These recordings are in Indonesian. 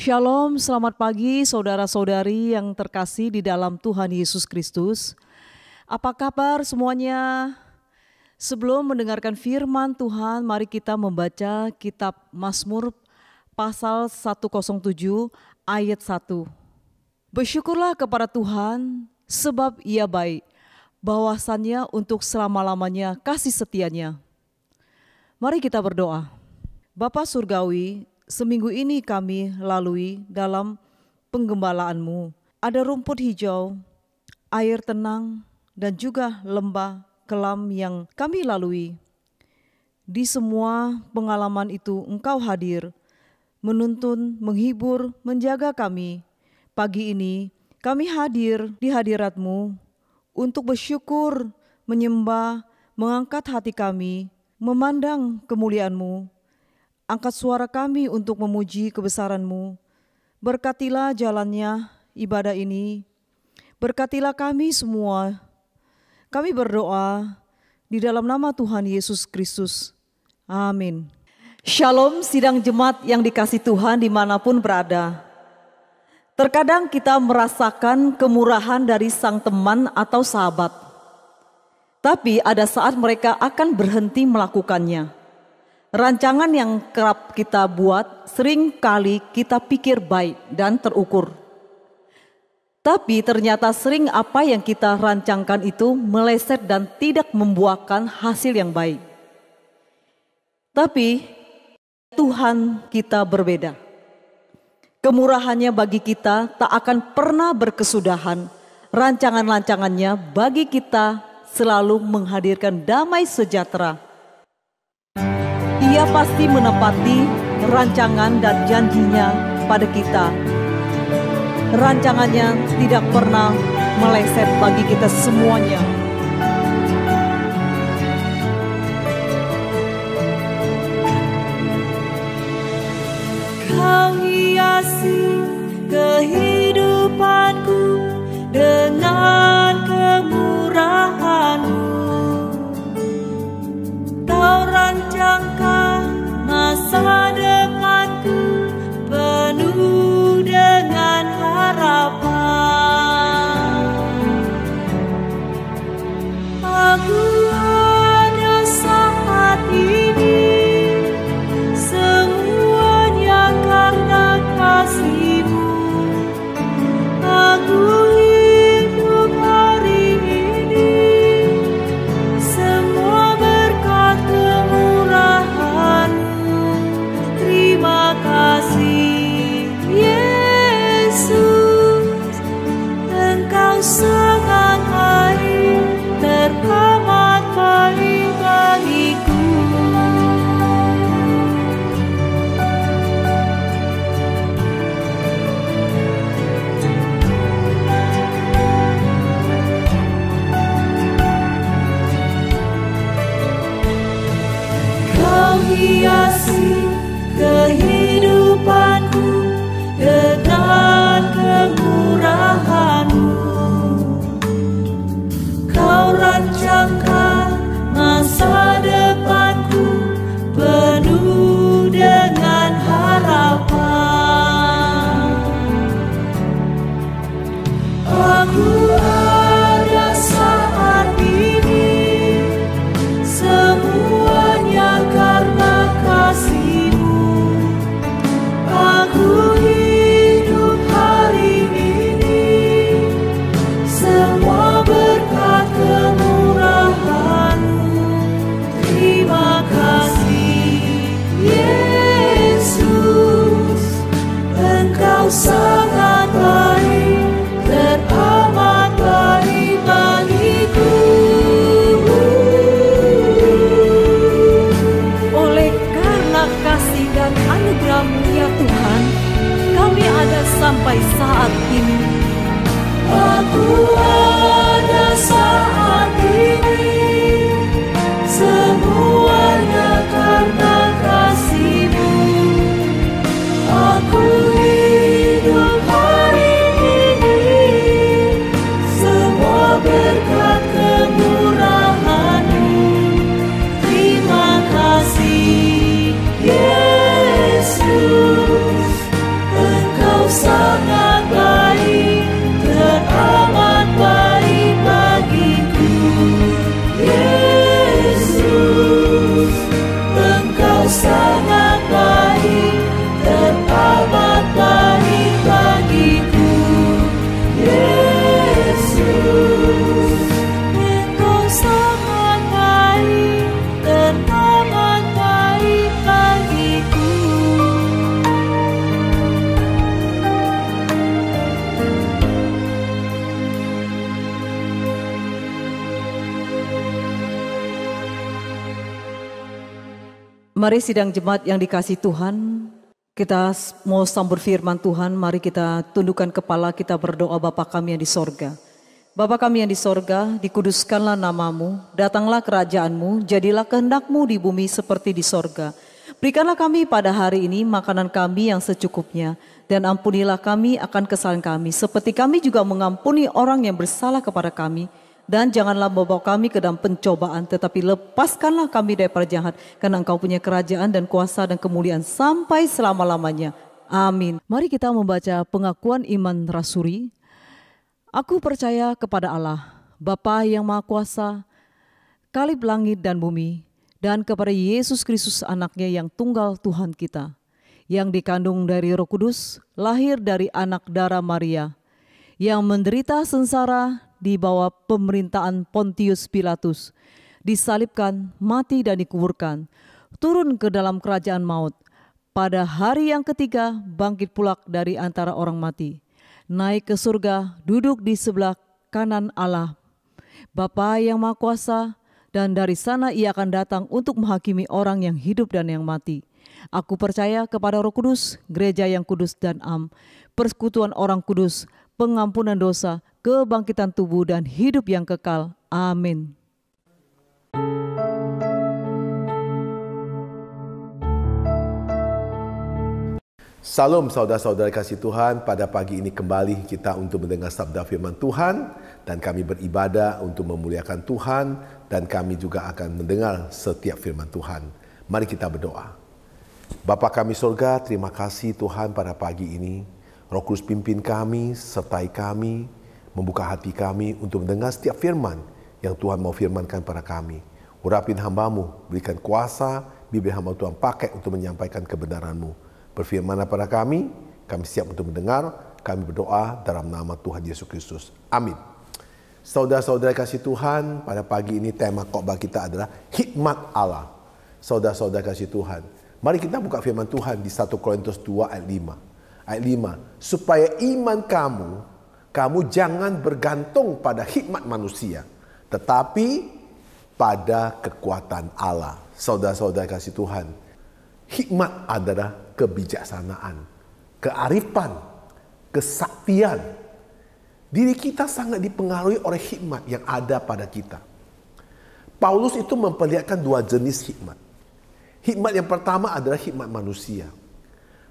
Shalom, selamat pagi saudara-saudari yang terkasih di dalam Tuhan Yesus Kristus. Apa kabar semuanya? Sebelum mendengarkan firman Tuhan, mari kita membaca kitab Mazmur pasal 107 ayat 1. Bersyukurlah kepada Tuhan sebab Ia baik, bahwasannya untuk selama-lamanya kasih setianya. Mari kita berdoa. Bapa Surgawi, seminggu ini kami lalui dalam penggembalaanmu. Ada rumput hijau, air tenang, dan juga lembah kelam yang kami lalui. Di semua pengalaman itu Engkau hadir, menuntun, menghibur, menjaga kami. Pagi ini kami hadir di hadirat-Mu untuk bersyukur, menyembah, mengangkat hati kami, memandang kemuliaan-Mu. Angkat suara kami untuk memuji kebesaran-Mu. Berkatilah jalannya ibadah ini. Berkatilah kami semua. Kami berdoa di dalam nama Tuhan Yesus Kristus. Amin. Shalom sidang jemaat yang dikasihi Tuhan dimanapun berada. Terkadang kita merasakan kemurahan dari sang teman atau sahabat. Tapi ada saat mereka akan berhenti melakukannya. Rancangan yang kerap kita buat sering kali kita pikir baik dan terukur. Tapi ternyata sering apa yang kita rancangkan itu meleset dan tidak membuahkan hasil yang baik. Tapi Tuhan kita berbeda. Kemurahannya bagi kita tak akan pernah berkesudahan. Rancangan-rancangannya bagi kita selalu menghadirkan damai sejahtera. Ia pasti menepati rancangan dan janjinya pada kita. Rancangannya tidak pernah meleset bagi kita semuanya. Kau hiasi kehidupanku dengan kemurahan-Mu. Kau rancangkan masa depanku penuh dengan harapan. Aku ada saat ini, semuanya karena kasih-Mu. Aku hidup hari ini, semua berkat kemurahan-Mu. Terima kasih Yesus, Engkau sangat baik, teramat baik bagiku. Kau hiasi kehidupanku dengan kemurahan-Mu. Kau rancangkan masa depanku penuh dengan harapan. Aku ada saat ini, semuanya karena kasih-Mu. Mari sidang jemaat yang dikasihi Tuhan, kita mau sambut firman Tuhan, mari kita tundukkan kepala, kita berdoa. Bapa kami yang di sorga. Bapa kami yang di sorga, dikuduskanlah namamu, datanglah kerajaanmu, jadilah kehendakmu di bumi seperti di sorga. Berikanlah kami pada hari ini makanan kami yang secukupnya, dan ampunilah kami akan kesalahan kami, seperti kami juga mengampuni orang yang bersalah kepada kami. Dan janganlah membawa kami ke dalam pencobaan, tetapi lepaskanlah kami daripada jahat, karena Engkau punya kerajaan dan kuasa dan kemuliaan sampai selama-lamanya. Amin. Mari kita membaca pengakuan iman rasuli. Aku percaya kepada Allah, Bapa yang Maha Kuasa, Kalib langit dan bumi, dan kepada Yesus Kristus anaknya yang tunggal Tuhan kita, yang dikandung dari Roh Kudus, lahir dari anak darah Maria, yang menderita sengsara di bawah pemerintahan Pontius Pilatus, disalibkan, mati dan dikuburkan, turun ke dalam kerajaan maut. Pada hari yang ketiga bangkit pula dari antara orang mati, naik ke surga, duduk di sebelah kanan Allah Bapa yang Maha Kuasa, dan dari sana ia akan datang untuk menghakimi orang yang hidup dan yang mati. Aku percaya kepada Roh Kudus, gereja yang kudus dan persekutuan orang kudus, pengampunan dosa, kebangkitan tubuh dan hidup yang kekal. Amin. Salam saudara-saudara kasih Tuhan, pada pagi ini kembali kita untuk mendengar sabda firman Tuhan, dan kami beribadah untuk memuliakan Tuhan, dan kami juga akan mendengar setiap firman Tuhan. Mari kita berdoa. Bapa kami surga, terima kasih Tuhan pada pagi ini. Roh Kudus pimpin kami, sertai kami, membuka hati kami untuk mendengar setiap firman yang Tuhan mau firmankan pada kami. Urapin hamba-Mu, berikan kuasa, bibir hamba Tuhan pakai untuk menyampaikan kebenaran-Mu. Berfirmanlah pada kami siap untuk mendengar, kami berdoa dalam nama Tuhan Yesus Kristus. Amin. Saudara-saudara kasih Tuhan, pada pagi ini tema khotbah kita adalah hikmat Allah. Saudara-saudara kasih Tuhan, mari kita buka firman Tuhan di 1 Korintus 2 ayat 5. Ayat 5, supaya iman kamu jangan bergantung pada hikmat manusia, tetapi pada kekuatan Allah. Saudara-saudara kasih Tuhan, hikmat adalah kebijaksanaan, kearifan, kesaktian. Diri kita sangat dipengaruhi oleh hikmat yang ada pada kita. Paulus itu memperlihatkan dua jenis hikmat. Hikmat yang pertama adalah hikmat manusia.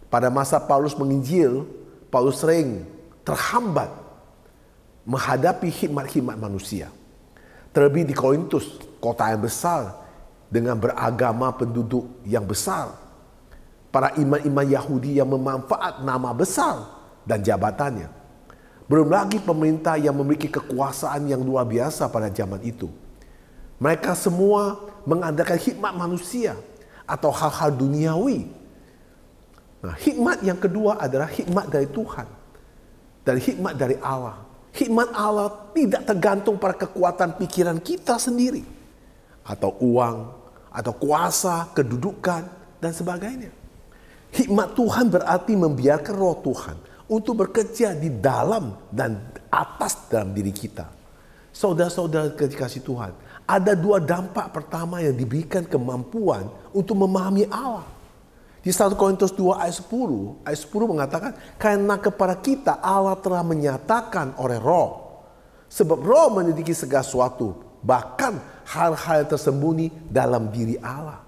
Pada masa Paulus menginjil, Paulus sering terhambat menghadapi hikmat-hikmat manusia. Terlebih di Korintus, kota yang besar dengan beragama penduduk yang besar. Para imam-imam Yahudi yang memanfaat nama besar dan jabatannya. Belum lagi pemerintah yang memiliki kekuasaan yang luar biasa pada zaman itu. Mereka semua mengandalkan hikmat manusia atau hal-hal duniawi. Nah, hikmat yang kedua adalah hikmat dari Tuhan. Dan hikmat dari Allah. Hikmat Allah tidak tergantung pada kekuatan pikiran kita sendiri. Atau uang, atau kuasa, kedudukan, dan sebagainya. Hikmat Tuhan berarti membiarkan roh Tuhan untuk bekerja di dalam dan atas dalam diri kita. Saudara-saudara kasih Tuhan, ada dua dampak pertama yang diberikan kemampuan untuk memahami Allah. Di 1 Korintus 2 ayat 10 mengatakan, karena kepada kita Allah telah menyatakan oleh roh. Sebab roh menyelidiki segala sesuatu, bahkan hal-hal yang tersembunyi dalam diri Allah.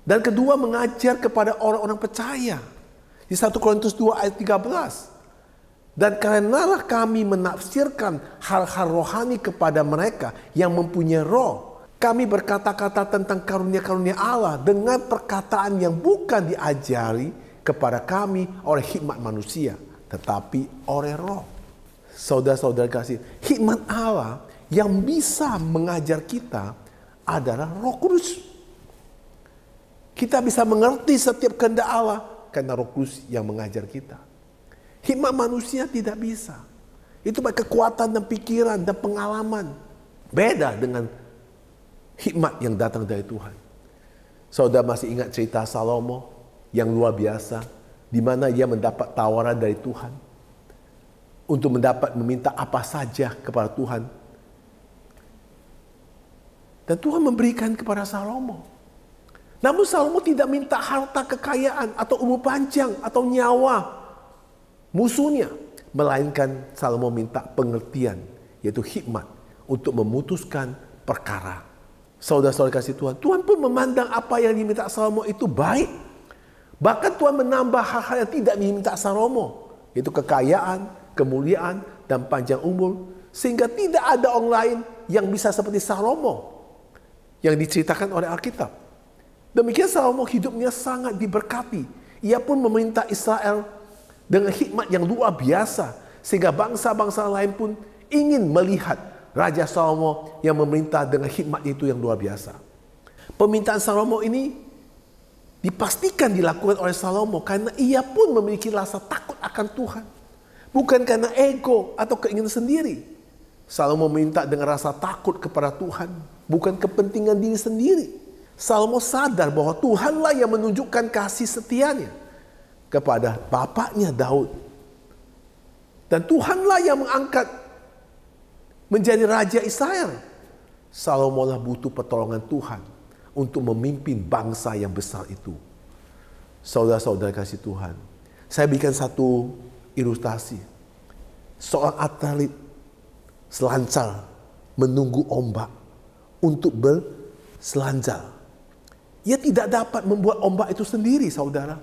Dan kedua, mengajar kepada orang-orang percaya. Di 1 Korintus 2 ayat 13. Dan karenalah kami menafsirkan hal-hal rohani kepada mereka yang mempunyai roh. Kami berkata-kata tentang karunia-karunia Allah dengan perkataan yang bukan diajari kepada kami oleh hikmat manusia, tetapi oleh roh. Saudara-saudara kasih, hikmat Allah yang bisa mengajar kita adalah Roh Kudus. Kita bisa mengerti setiap kehendak Allah karena Roh Kudus yang mengajar kita. Hikmat manusia tidak bisa. Itu baik kekuatan dan pikiran dan pengalaman. Beda dengan hikmat yang datang dari Tuhan. Saudara masih ingat cerita Salomo yang luar biasa, di mana ia mendapat tawaran dari Tuhan untuk meminta apa saja kepada Tuhan. Dan Tuhan memberikan kepada Salomo. Namun Salomo tidak minta harta kekayaan atau umur panjang atau nyawa musuhnya. Melainkan Salomo minta pengertian, yaitu hikmat untuk memutuskan perkara. Saudara-saudara kasih Tuhan, Tuhan pun memandang apa yang diminta Salomo itu baik. Bahkan Tuhan menambah hal-hal yang tidak diminta Salomo, yaitu kekayaan, kemuliaan, dan panjang umur. Sehingga tidak ada orang lain yang bisa seperti Salomo yang diceritakan oleh Alkitab. Demikian Salomo hidupnya sangat diberkati. Ia pun memerintah Israel dengan hikmat yang luar biasa. Sehingga bangsa-bangsa lain pun ingin melihat Raja Salomo yang memerintah dengan hikmat itu yang luar biasa. Permintaan Salomo ini dipastikan dilakukan oleh Salomo karena ia pun memiliki rasa takut akan Tuhan. Bukan karena ego atau keinginan sendiri. Salomo minta dengan rasa takut kepada Tuhan, bukan kepentingan diri sendiri. Salomo sadar bahwa Tuhanlah yang menunjukkan kasih setianya kepada bapaknya Daud. Dan Tuhanlah yang mengangkat menjadi Raja Israel. Salomo lah butuh pertolongan Tuhan untuk memimpin bangsa yang besar itu. Saudara-saudara kasih Tuhan, saya berikan satu ilustrasi. Seorang atlet selancar menunggu ombak untuk berselancar. Ia tidak dapat membuat ombak itu sendiri, saudara.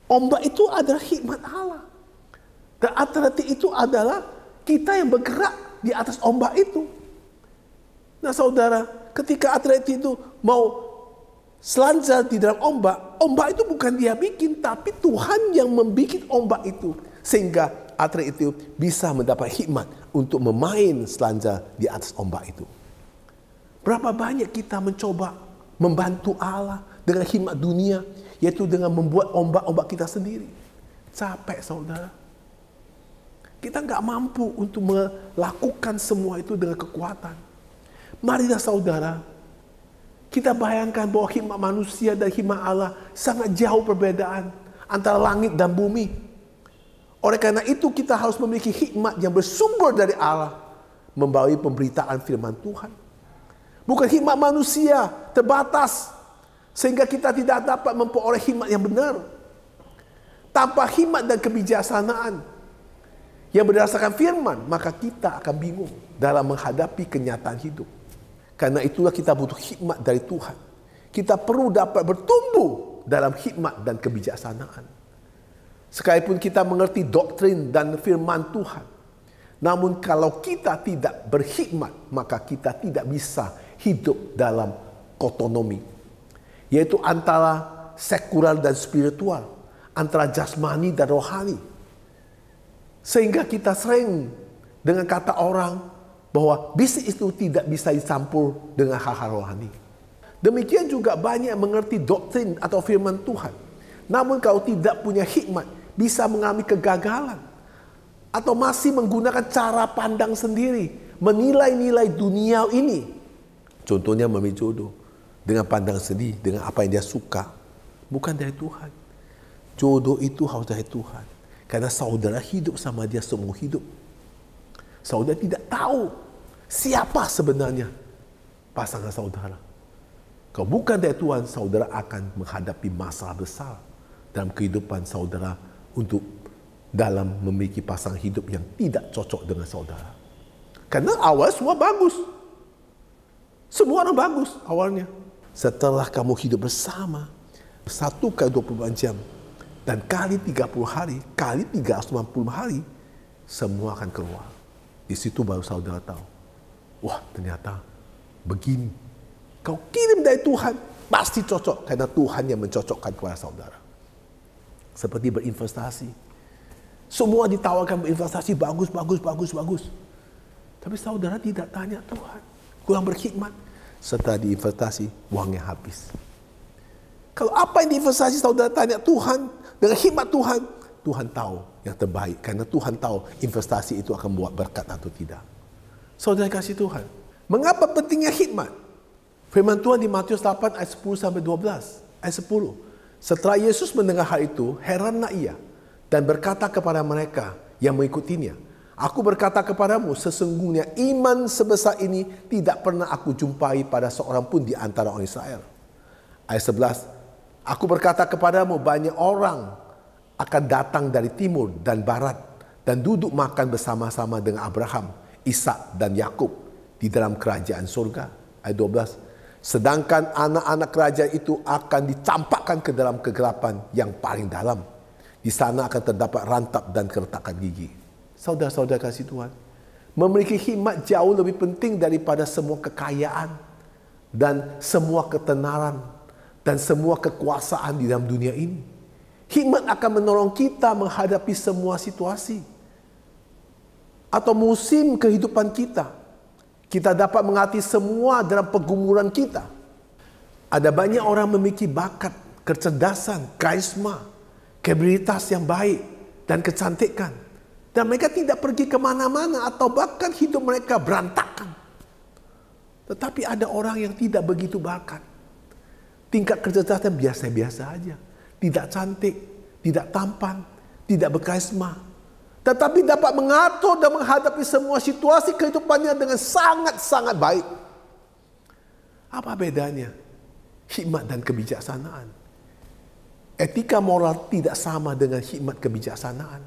Ombak itu adalah hikmat Allah. Dan atletik itu adalah kita yang bergerak di atas ombak itu. Nah saudara, ketika atletik itu mau selancar di dalam ombak, ombak itu bukan dia bikin, tapi Tuhan yang membuat ombak itu. Sehingga atlet itu bisa mendapat hikmat untuk memain selancar di atas ombak itu. Berapa banyak kita mencoba membantu Allah dengan hikmat dunia, yaitu dengan membuat ombak-ombak kita sendiri. Capek saudara. Kita nggak mampu untuk melakukan semua itu dengan kekuatan. Marilah saudara, kita bayangkan bahwa hikmat manusia dan hikmat Allah sangat jauh perbedaan antara langit dan bumi. Oleh karena itu kita harus memiliki hikmat yang bersumber dari Allah, membawa pemberitaan firman Tuhan. Bukan hikmat manusia terbatas sehingga kita tidak dapat memperoleh hikmat yang benar. Tanpa hikmat dan kebijaksanaan yang berdasarkan firman, maka kita akan bingung dalam menghadapi kenyataan hidup. Karena itulah kita butuh hikmat dari Tuhan. Kita perlu dapat bertumbuh dalam hikmat dan kebijaksanaan. Sekalipun kita mengerti doktrin dan firman Tuhan, namun kalau kita tidak berhikmat, maka kita tidak bisa hidup dalam otonomi, yaitu antara sekular dan spiritual, antara jasmani dan rohani. Sehingga kita sering dengan kata orang bahwa bisnis itu tidak bisa dicampur dengan hal-hal rohani. Demikian juga banyak yang mengerti doktrin atau firman Tuhan, namun kalau tidak punya hikmat, bisa mengalami kegagalan atau masih menggunakan cara pandang sendiri, menilai-nilai dunia ini. Contohnya memilih jodoh dengan pandang sendiri, dengan apa yang dia suka, bukan dari Tuhan. Jodoh itu harus dari Tuhan, karena saudara hidup sama dia seumur hidup. Saudara tidak tahu siapa sebenarnya pasangan saudara. Kalau bukan dari Tuhan, saudara akan menghadapi masalah besar dalam kehidupan saudara untuk dalam memiliki pasangan hidup yang tidak cocok dengan saudara. Karena awal semua bagus. Semua orang bagus awalnya. Setelah kamu hidup bersama 1 kali 24 jam dan kali 30 hari, kali 360 hari, semua akan keluar. Di situ baru saudara tahu, wah ternyata begini. Kau kirim dari Tuhan, pasti cocok karena Tuhan yang mencocokkan kepada saudara. Seperti berinvestasi. Semua ditawarkan berinvestasi bagus. Tapi saudara tidak tanya Tuhan, kurang berhikmat. Setelah diinvestasi, uangnya habis. Kalau apa yang diinvestasi saudara tanya Tuhan, dengan hikmat Tuhan, Tuhan tahu yang terbaik. Karena Tuhan tahu investasi itu akan membuat berkat atau tidak. Saudara kasih Tuhan, mengapa pentingnya hikmat? Firman Tuhan di Matius 8 ayat 10-12. Ayat 10. Setelah Yesus mendengar hal itu, heranlah ia dan berkata kepada mereka yang mengikutinya, aku berkata kepadamu, sesungguhnya iman sebesar ini tidak pernah aku jumpai pada seorang pun di antara orang Israel. Ayat 11. Aku berkata kepadamu, banyak orang akan datang dari timur dan barat dan duduk makan bersama-sama dengan Abraham, Ishak dan Yakub di dalam kerajaan surga. Ayat 12. Sedangkan anak-anak kerajaan itu akan dicampakkan ke dalam kegelapan yang paling dalam. Di sana akan terdapat rantap dan keretakan gigi. Saudara-saudara kasih Tuhan, memiliki hikmat jauh lebih penting daripada semua kekayaan dan semua ketenaran dan semua kekuasaan di dalam dunia ini. Hikmat akan menolong kita menghadapi semua situasi atau musim kehidupan kita. Kita dapat mengerti semua dalam pergumulan kita. Ada banyak orang memiliki bakat, kecerdasan, karisma, kredibilitas yang baik dan kecantikan. Dan mereka tidak pergi kemana-mana atau bahkan hidup mereka berantakan. Tetapi ada orang yang tidak begitu bakat. Tingkat kecerdasan biasa-biasa aja. Tidak cantik, tidak tampan, tidak berkarisma. Tetapi dapat mengatur dan menghadapi semua situasi kehidupannya dengan sangat-sangat baik. Apa bedanya? Hikmat dan kebijaksanaan. Etika moral tidak sama dengan hikmat kebijaksanaan.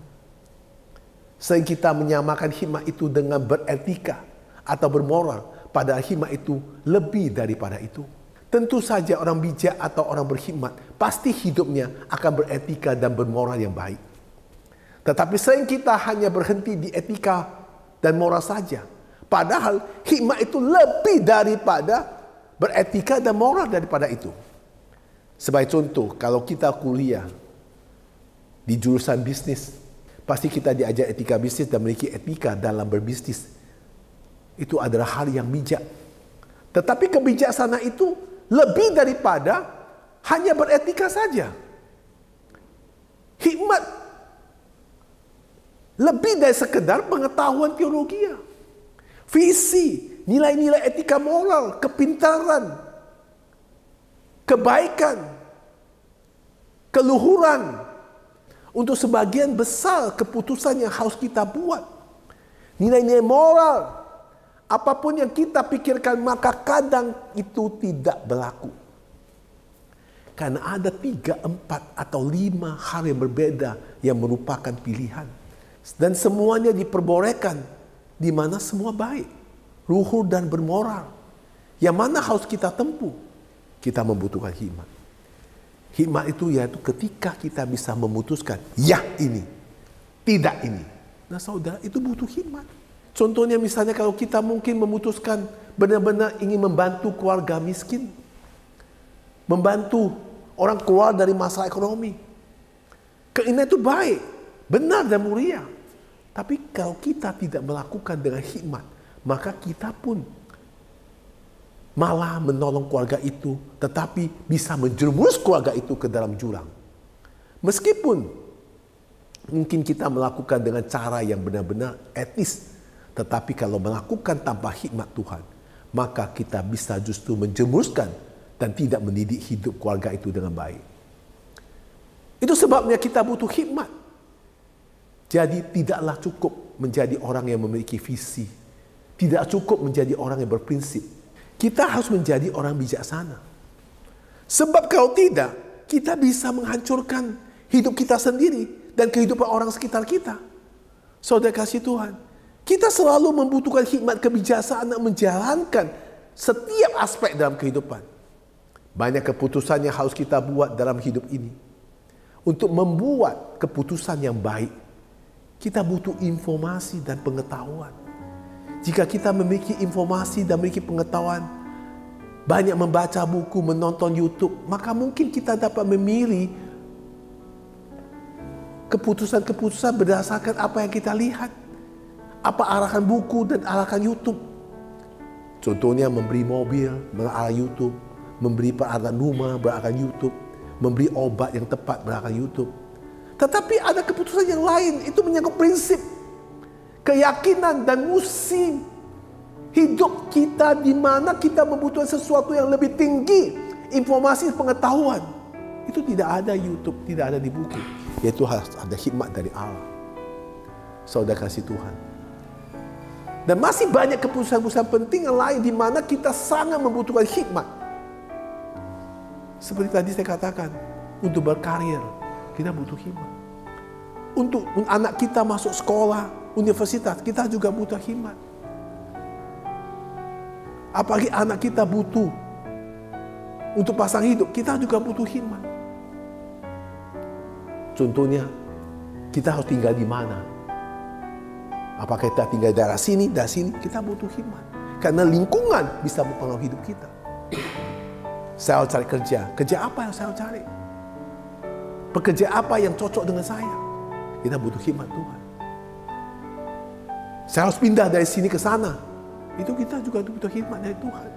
Sering kita menyamakan hikmat itu dengan beretika atau bermoral, padahal hikmat itu lebih daripada itu. Tentu saja orang bijak atau orang berhikmat pasti hidupnya akan beretika dan bermoral yang baik. Tetapi sering kita hanya berhenti di etika dan moral saja. Padahal hikmat itu lebih daripada beretika dan moral daripada itu. Sebagai contoh, kalau kita kuliah di jurusan bisnis, pasti kita diajar etika bisnis dan memiliki etika dalam berbisnis. Itu adalah hal yang bijak. Tetapi kebijaksanaan itu lebih daripada hanya beretika saja. Hikmat lebih dari sekedar pengetahuan teologi, visi, nilai-nilai etika moral, kepintaran, kebaikan, keluhuran. Untuk sebagian besar keputusan yang harus kita buat, nilai-nilai moral, apapun yang kita pikirkan, maka kadang itu tidak berlaku. Karena ada 3, 4, atau 5 hal yang berbeda yang merupakan pilihan. Dan semuanya diperbolehkan, di mana semua baik, luhur dan bermoral. Yang mana harus kita tempuh? Kita membutuhkan hikmat. Hikmat itu yaitu ketika kita bisa memutuskan, ya ini, tidak ini. Nah saudara, itu butuh hikmat. Contohnya misalnya kalau kita mungkin memutuskan benar-benar ingin membantu keluarga miskin, membantu orang keluar dari masalah ekonomi. Keinginan itu baik, benar dan mulia. Tapi kalau kita tidak melakukan dengan hikmat, maka kita pun malah menolong keluarga itu, tetapi bisa menjerumus keluarga itu ke dalam jurang. Meskipun mungkin kita melakukan dengan cara yang benar-benar etis, tetapi kalau melakukan tanpa hikmat Tuhan, maka kita bisa justru menjerumuskan dan tidak mendidik hidup keluarga itu dengan baik. Itu sebabnya kita butuh hikmat. Jadi tidaklah cukup menjadi orang yang memiliki visi. Tidak cukup menjadi orang yang berprinsip. Kita harus menjadi orang bijaksana. Sebab kalau tidak, kita bisa menghancurkan hidup kita sendiri dan kehidupan orang sekitar kita. Saudara kasih Tuhan, kita selalu membutuhkan hikmat kebijaksanaan menjalankan setiap aspek dalam kehidupan. Banyak keputusan yang harus kita buat dalam hidup ini. Untuk membuat keputusan yang baik, kita butuh informasi dan pengetahuan. Jika kita memiliki informasi dan memiliki pengetahuan, banyak membaca buku, menonton YouTube, maka mungkin kita dapat memilih keputusan-keputusan berdasarkan apa yang kita lihat. Apa arahan buku dan arahan YouTube. Contohnya membeli mobil berarah YouTube, membeli peralatan rumah berarah YouTube, membeli obat yang tepat berarah YouTube. Tetapi ada keputusan yang lain, itu menyangkut prinsip, keyakinan dan musim hidup kita di mana kita membutuhkan sesuatu yang lebih tinggi, informasi pengetahuan. Itu tidak ada YouTube, tidak ada di buku. Yaitu harus ada hikmat dari Allah. Saudara kasih Tuhan. Dan masih banyak keputusan-keputusan penting yang lain di mana kita sangat membutuhkan hikmat. Seperti tadi saya katakan, untuk berkarir, kita butuh hikmat. Untuk anak kita masuk sekolah, universitas, kita juga butuh hikmat. Apalagi anak kita butuh untuk pasang hidup, kita juga butuh hikmat. Contohnya, kita harus tinggal di mana? Apakah kita tinggal di daerah sini, kita butuh hikmat. Karena lingkungan bisa mempengaruhi hidup kita. Saya harus cari kerja apa yang saya harus cari? Pekerjaan apa yang cocok dengan saya? Kita butuh hikmat Tuhan. Saya harus pindah dari sini ke sana. Itu kita juga butuh hikmat dari Tuhan.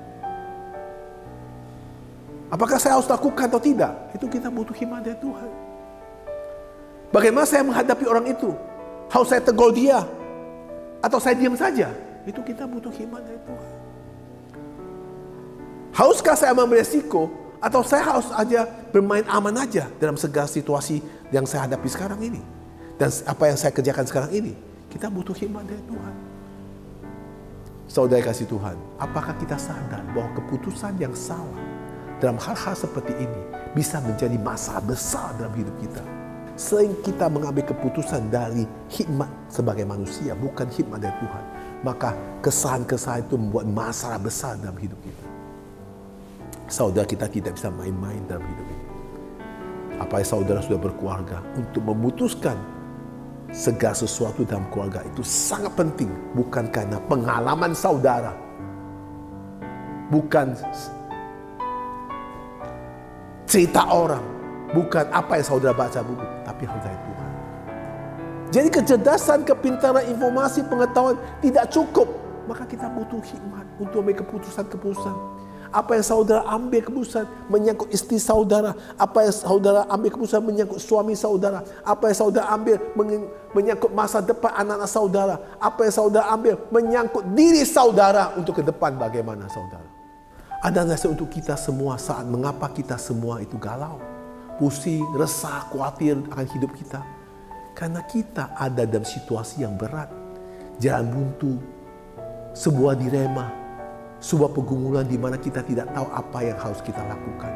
Apakah saya harus lakukan atau tidak? Itu kita butuh hikmat dari Tuhan. Bagaimana saya menghadapi orang itu? Harus saya tegur dia? Atau saya diam saja? Itu kita butuh hikmat dari Tuhan. Haruskah saya ambil resiko? Atau saya harus aja bermain aman aja dalam segala situasi yang saya hadapi sekarang ini? Dan apa yang saya kerjakan sekarang ini? Kita butuh hikmat dari Tuhan. Saudara kasih Tuhan, apakah kita sadar bahwa keputusan yang salah dalam hal-hal seperti ini bisa menjadi masalah besar dalam hidup kita? Selain kita mengambil keputusan dari hikmat sebagai manusia, bukan hikmat dari Tuhan, maka kesalahan-kesalahan itu membuat masalah besar dalam hidup kita. Saudara, kita tidak bisa main-main dalam hidup ini. Apalagi saudara sudah berkeluarga, untuk memutuskan segala sesuatu dalam keluarga itu sangat penting. Bukan karena pengalaman saudara, bukan cerita orang, bukan apa yang saudara baca buku, tapi harus dari Tuhan. Jadi kecerdasan, kepintaran, informasi, pengetahuan tidak cukup. Maka kita butuh hikmat untuk ambil keputusan-keputusan. Apa yang saudara ambil keputusan menyangkut istri saudara. Apa yang saudara ambil keputusan menyangkut suami saudara. Apa yang saudara ambil menyangkut masa depan anak-anak saudara. Apa yang saudara ambil menyangkut diri saudara untuk ke depan bagaimana saudara. Ada nasihat untuk kita semua saat mengapa kita semua itu galau, pusing, resah, khawatir akan hidup kita. Karena kita ada dalam situasi yang berat, jalan buntu, sebuah dilema, sebuah pergumulan di mana kita tidak tahu apa yang harus kita lakukan,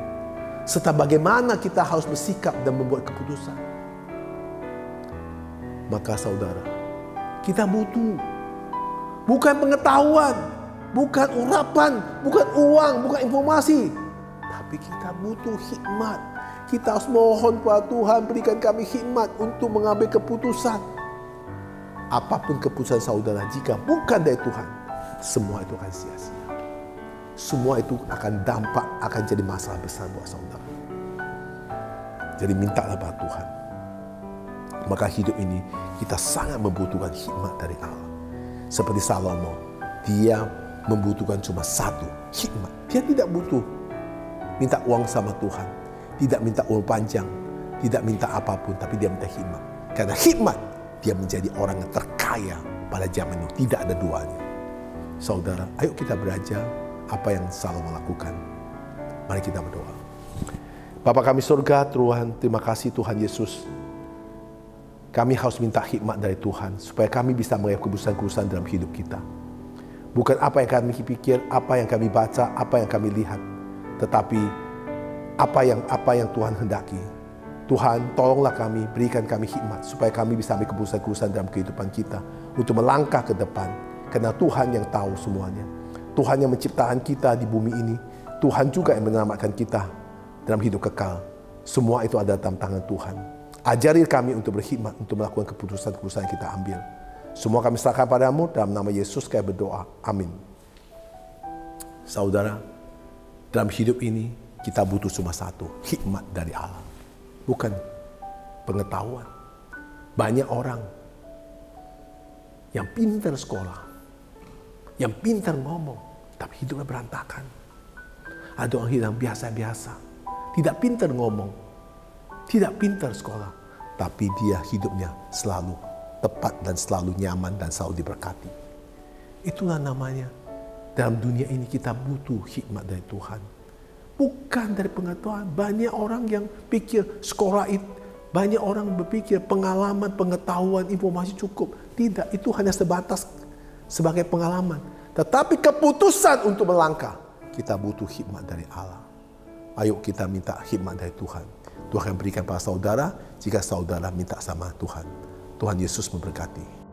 serta bagaimana kita harus bersikap dan membuat keputusan. Maka saudara, kita butuh bukan pengetahuan, bukan urapan, bukan uang, bukan informasi, tapi kita butuh hikmat. Kita harus mohon kepada Tuhan, berikan kami hikmat untuk mengambil keputusan. Apapun keputusan saudara, jika bukan dari Tuhan, semua itu akan sia-sia. Semua itu akan dampak, akan jadi masalah besar buat saudara. Jadi mintalah pada Tuhan. Maka hidup ini kita sangat membutuhkan hikmat dari Allah. Seperti Salomo, dia membutuhkan cuma satu, hikmat. Dia tidak butuh minta uang sama Tuhan, tidak minta umur panjang, tidak minta apapun, tapi dia minta hikmat. Karena hikmat, dia menjadi orang yang terkaya pada zaman itu. Tidak ada duanya. Saudara, ayo kita belajar apa yang Salomo lakukan. Mari kita berdoa. Bapa kami surga, Tuhan, terima kasih Tuhan Yesus. Kami harus minta hikmat dari Tuhan, supaya kami bisa mengambil keputusan-keputusan dalam hidup kita. Bukan apa yang kami pikir, apa yang kami baca, apa yang kami lihat, tetapi apa yang Tuhan hendaki. Tuhan, tolonglah kami, berikan kami hikmat supaya kami bisa ambil keputusan-keputusan dalam kehidupan kita untuk melangkah ke depan. Karena Tuhan yang tahu semuanya. Tuhan yang menciptakan kita di bumi ini. Tuhan juga yang menyelamatkan kita dalam hidup kekal. Semua itu ada dalam tangan Tuhan. Ajari kami untuk berhikmat, untuk melakukan keputusan-keputusan yang kita ambil. Semua kami serahkan padamu, dalam nama Yesus kami berdoa. Amin. Saudara, dalam hidup ini kita butuh cuma satu, hikmat dari Allah. Bukan pengetahuan. Banyak orang yang pintar sekolah, yang pintar ngomong, tapi hidupnya berantakan. Ada orang yang biasa-biasa, tidak pintar ngomong, tidak pintar sekolah, tapi dia hidupnya selalu tepat dan selalu nyaman dan selalu diberkati. Itulah namanya, dalam dunia ini kita butuh hikmat dari Tuhan. Bukan dari pengetahuan. Banyak orang yang pikir sekolah itu, banyak orang berpikir pengalaman, pengetahuan, informasi cukup. Tidak, itu hanya sebatas sebagai pengalaman. Tetapi keputusan untuk melangkah, kita butuh hikmat dari Allah. Ayo kita minta hikmat dari Tuhan. Tuhan akan berikan pada saudara jika saudara minta sama Tuhan. Tuhan Yesus memberkati.